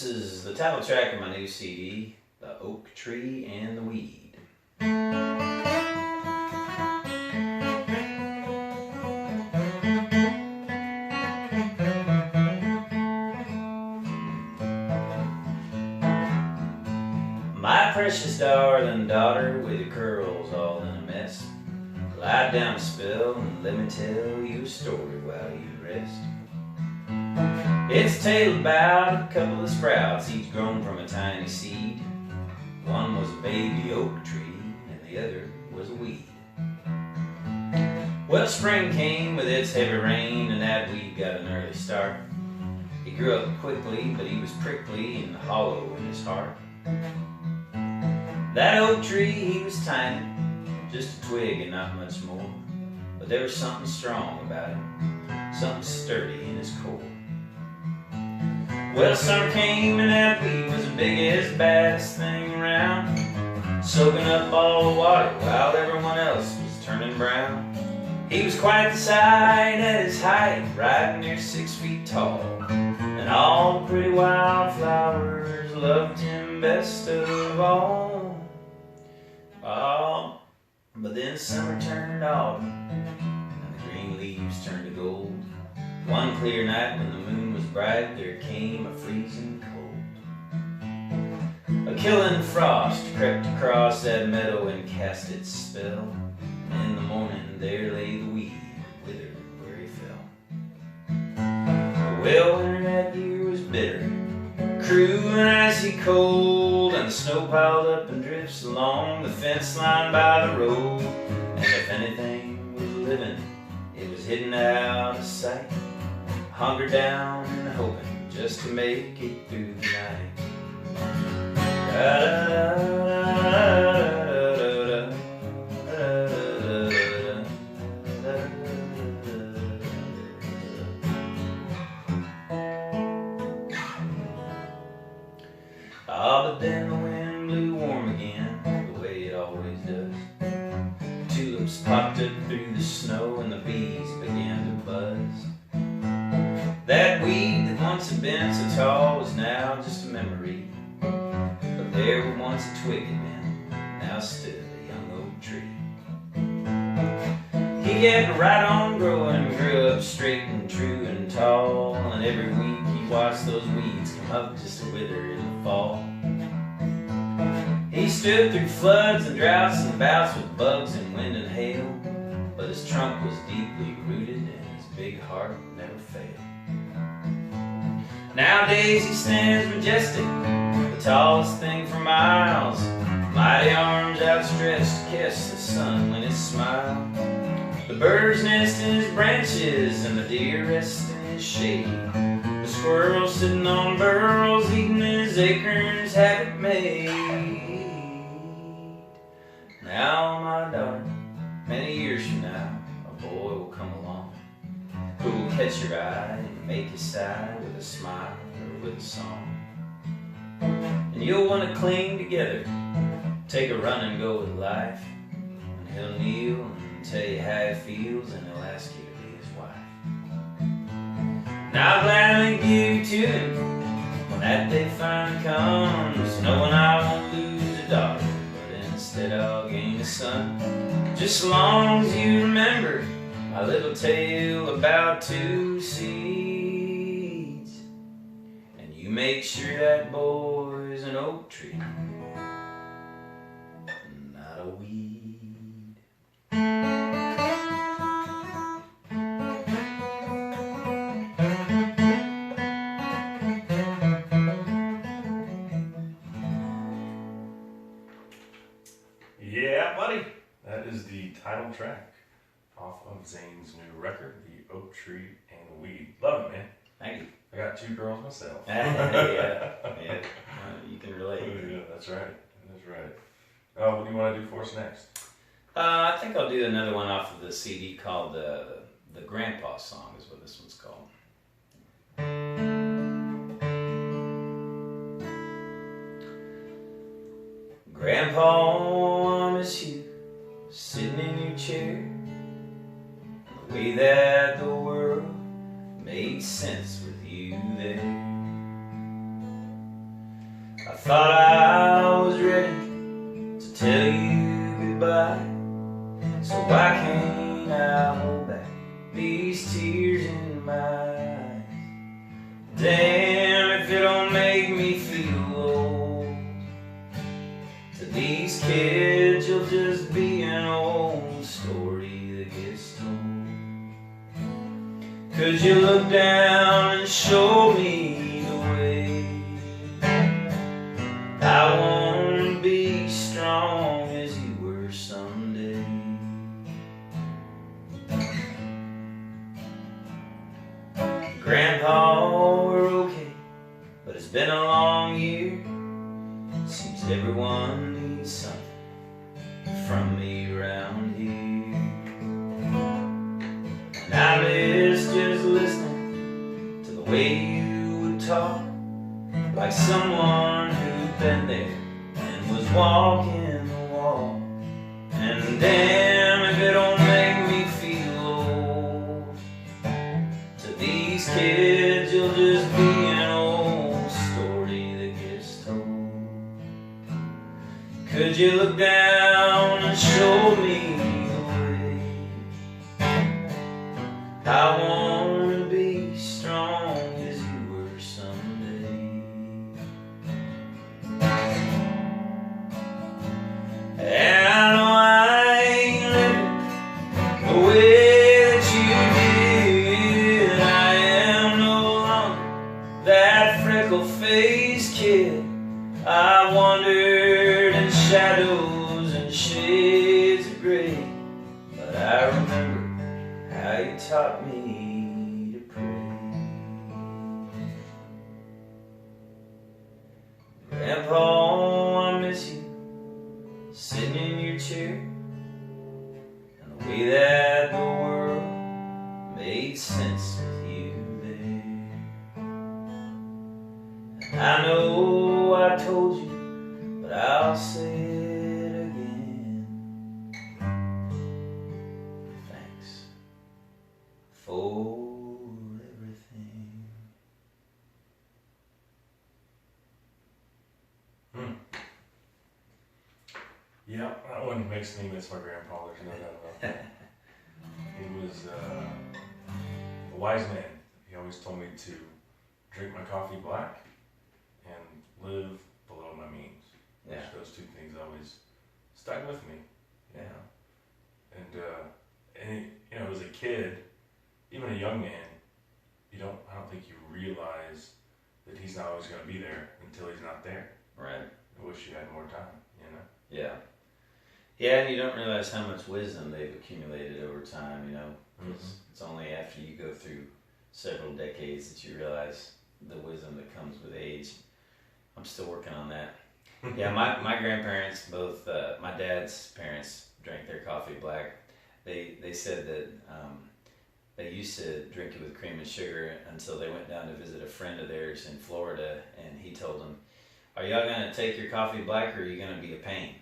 is the title track of my new CD, The Oak Tree and the Weed. My precious darling daughter with your curls all in a mess, lie down a spell and let me tell you a story while you rest. It's a tale about a couple of sprouts, each grown from a tiny seed. One was a baby oak tree and the other was a weed. Well, spring came with its heavy rain and that weed got an early start. He grew up quickly, but he was prickly and hollow in his heart. That oak tree, he was tiny, just a twig and not much more. But there was something strong about him, something sturdy in his core. Well, summer came and that weed was the biggest, baddest thing around, soaking up all the water while everyone else was turning brown. He was quite the sight at his height, right near 6 feet tall, and all the pretty wildflowers loved him best of all. Oh, but then summer turned autumn, and the green leaves turned to gold. One clear night when the moon was bright, there came a freezing cold. A killing frost crept across that meadow and cast its spell, and in the morning there lay the weed, withered where he fell. Well, winter that year was bitter, cruel and icy cold, and the snow piled up in drifts along the fence line by the road. And if anything was living, it was hidden out of sight, hunkered down and hoping just to make it through the night. Ah, but then the wind blew warm again, the way it always does. Tulips popped up through the snow and the bees began to buzz. That weed that once had been so tall was now just a memory. But there where once a twig had been, now stood a young oak tree. He kept right on growing, grew up straight and true and tall, and every week he watched those weeds come up just to wither in the fall. He stood through floods and droughts and bouts with bugs and wind and hail, but his trunk was deeply rooted and his big heart never failed. Nowadays he stands majestic, the tallest thing for miles, mighty arms outstretched to kiss the sun when it smiled. The birds nest in his branches and the deer rest in his shade. The squirrels sitting on burrows eating his acorns have it made. Now, my daughter, many years from now, a boy will come along who will catch your eye and make you sigh with a smile or with a song. And you'll want to cling together, take a run and go with life, and he'll kneel and tell you how he feels, and he'll ask you to be his wife. Now I'll gladly give you to him when that day finally comes, knowing I won't lose a daughter, but instead I'll gain a son. Just as long as you remember my little tale about two seeds, and you make sure that boy's an oak tree, not a weed. Yeah, buddy. That is the title track off of Zane's new record, The Oak Tree and the Weed. Love it, man. Thank you. I got 2 girls myself. Yeah. You can relate. Yeah, that's right. That's right. What do you want to do for us next? I think I'll do another one off of the CD called the Grandpa Song is what this one's called. Grandpa, I miss you sitting in your chair, the way that the world made sense with you there. I thought I was ready to tell you goodbye, so why can't I hold back these tears in my eyes? Damn if it don't make me feel old. To these kids you'll just be an old story that gets told. 'Cause you look down and show me the way. I wanna be strong as you were someday. Grandpa, we're okay, but it's been a long year. Seems everyone needs something from me around here. And I miss just listening to the way you would talk, like someone who'd been there and was walking the walk. And damn if it don't make me feel old. To these kids you'll just be an old story that gets told. Could you look down and show me the way? I wanna be strong as you were someday. And I know I ain't living the way that you did. I am no longer that freckle-faced kid. I wandered in shadows and shades of gray, but I remember how you taught me to pray. Grandpa, I miss you, sitting in your chair, and the way that the world made sense with you there. And I know I told you, but I'll say it again. Thanks for everything. Yeah, that one makes me miss my grandpa, there's no doubt about that. He was a wise man. He always told me to drink my coffee black and live below my means. Yeah. Those two things always stuck with me. Yeah. And you know, as a kid, even a young man, I don't think you realize that he's not always going to be there until he's not there. Right. I wish you had more time, you know? Yeah. Yeah, and you don't realize how much wisdom they've accumulated over time, you know. It's only after you go through several decades that you realize the wisdom that comes with age. I'm still working on that. Yeah, my grandparents, both my dad's parents drank their coffee black. They said that they used to drink it with cream and sugar until they went down to visit a friend of theirs in Florida, and he told them, "Are y'all gonna take your coffee black, or are you gonna be a pain?"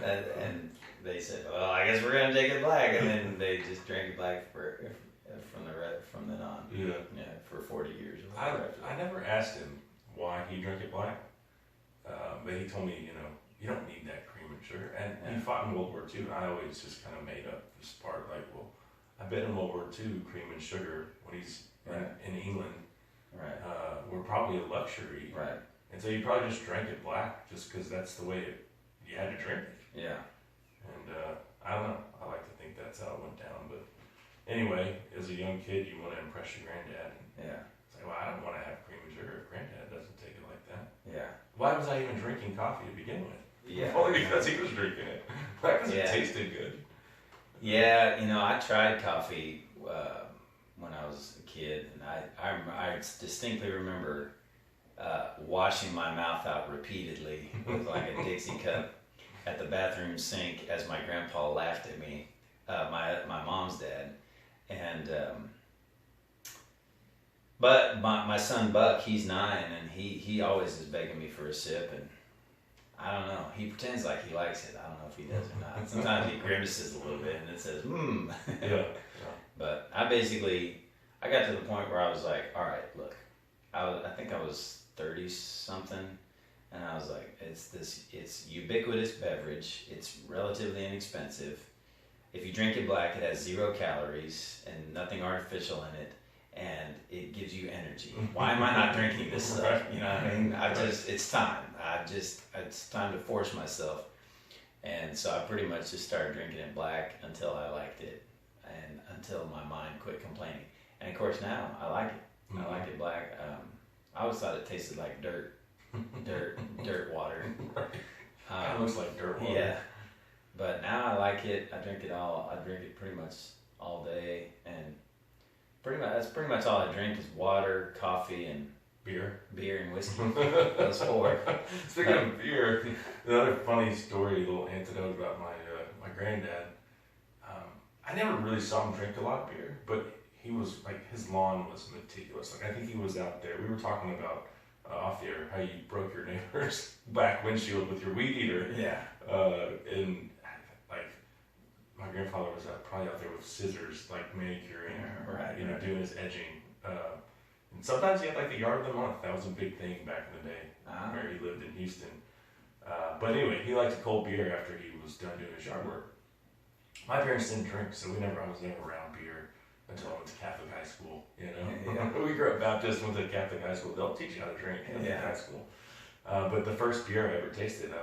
and they said, "Well, I guess we're gonna take it black," and then they just drank it black from then on. Yeah, for 40 years. I never asked him why he drank it black, but he told me, you don't need that cream and sugar. And he fought in World War II, and I always just kind of made up this part, like, well, I bet in World War II, cream and sugar, when he's in England, were probably a luxury. Right. And so you probably just drank it black just because that's the way you had to drink it. Yeah. And I don't know. I like to think that's how it went down. But anyway, as a young kid, you want to impress your granddad. And it's like, well, I don't want to have cream and sugar if granddad doesn't take it like that. Yeah. Why was I even drinking coffee to begin with? Yeah. Only because he was drinking it. Not because it tasted good. Yeah, I tried coffee when I was a kid, and I distinctly remember washing my mouth out repeatedly with like a Dixie cup at the bathroom sink as my grandpa laughed at me, my mom's dad, and but my son Buck, he's 9, and he always is begging me for a sip, and I don't know, he pretends like he likes it. I don't know if he does or not. Sometimes he grimaces a little bit and it says Yeah. But I got to the point where I was like, all right, look, I think I was 30 something, and I was like, it's ubiquitous beverage. It's relatively inexpensive. If you drink it black, it has 0 calories and nothing artificial in it, and it gives you energy. Why am I not drinking this stuff? You know what I mean? It's time. It's time to force myself. And so I pretty much just started drinking it black until I liked it, and until my mind quit complaining. And of course now I like it. I like it black. I always thought it tasted like dirt water. Kind of looks like dirt water. Yeah, but now I like it. I drink it pretty much all day, and that's pretty much all I drink is water, coffee, and beer and whiskey. Those 4. Speaking of beer, another funny story, a little anecdote about my granddad. I never really saw him drink a lot of beer, but he was like, his lawn was meticulous. Like, I think he was out there. We were talking about off the air how you broke your neighbor's back windshield with your weed eater. Yeah. And like, my grandfather was probably out there with scissors, like manicuring, Right. Doing his edging. And sometimes he had like the yard of the month. That was a big thing back in the day, where he lived in Houston. But anyway, he liked a cold beer after he was done doing his yard work. My parents didn't drink, so I was never around beer until I went to Catholic high school. Yeah. We grew up Baptist, went to Catholic high school. They'll teach you how to drink in high school. But the first beer I ever tasted, I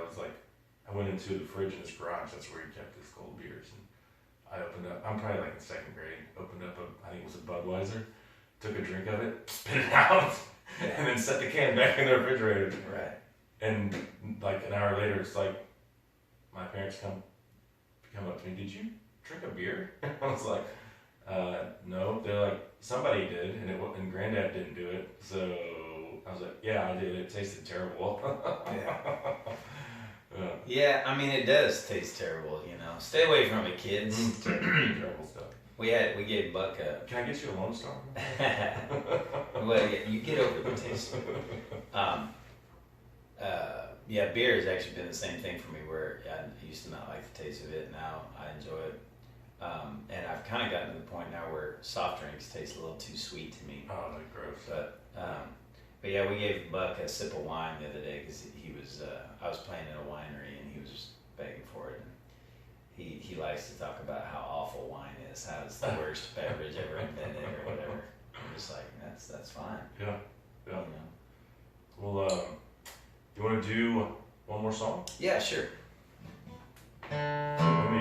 went into the fridge in his garage. That's where he kept his cold beers. And I opened up. I'm probably like in 2nd grade. Opened up I think it was a Budweiser. Took a drink of it, spit it out, and then set the can back in the refrigerator. Right. And like an hour later, it's like my parents come up to me. Did you drink a beer? I was like, no. They're like, somebody did, and Granddad didn't do it. So I was like, yeah, I did. It tasted terrible. Yeah, I mean, it does taste terrible. Stay away from it, kids. Terrible stuff. We gave Buck a. Can I get you a Lone Star? Well, yeah, you get over the taste. Yeah, beer has actually been the same thing for me, where I used to not like the taste of it. Now I enjoy it. And I've kind of gotten to the point now where soft drinks taste a little too sweet to me. Oh, they're gross. But yeah, we gave Buck a sip of wine the other day because I was playing in a winery and he was just begging for it. And he likes to talk about how awful wine is, how it's the worst beverage ever invented or whatever. I'm just like, that's fine. Yeah. Well, you want to do one more song? Yeah, sure. Let me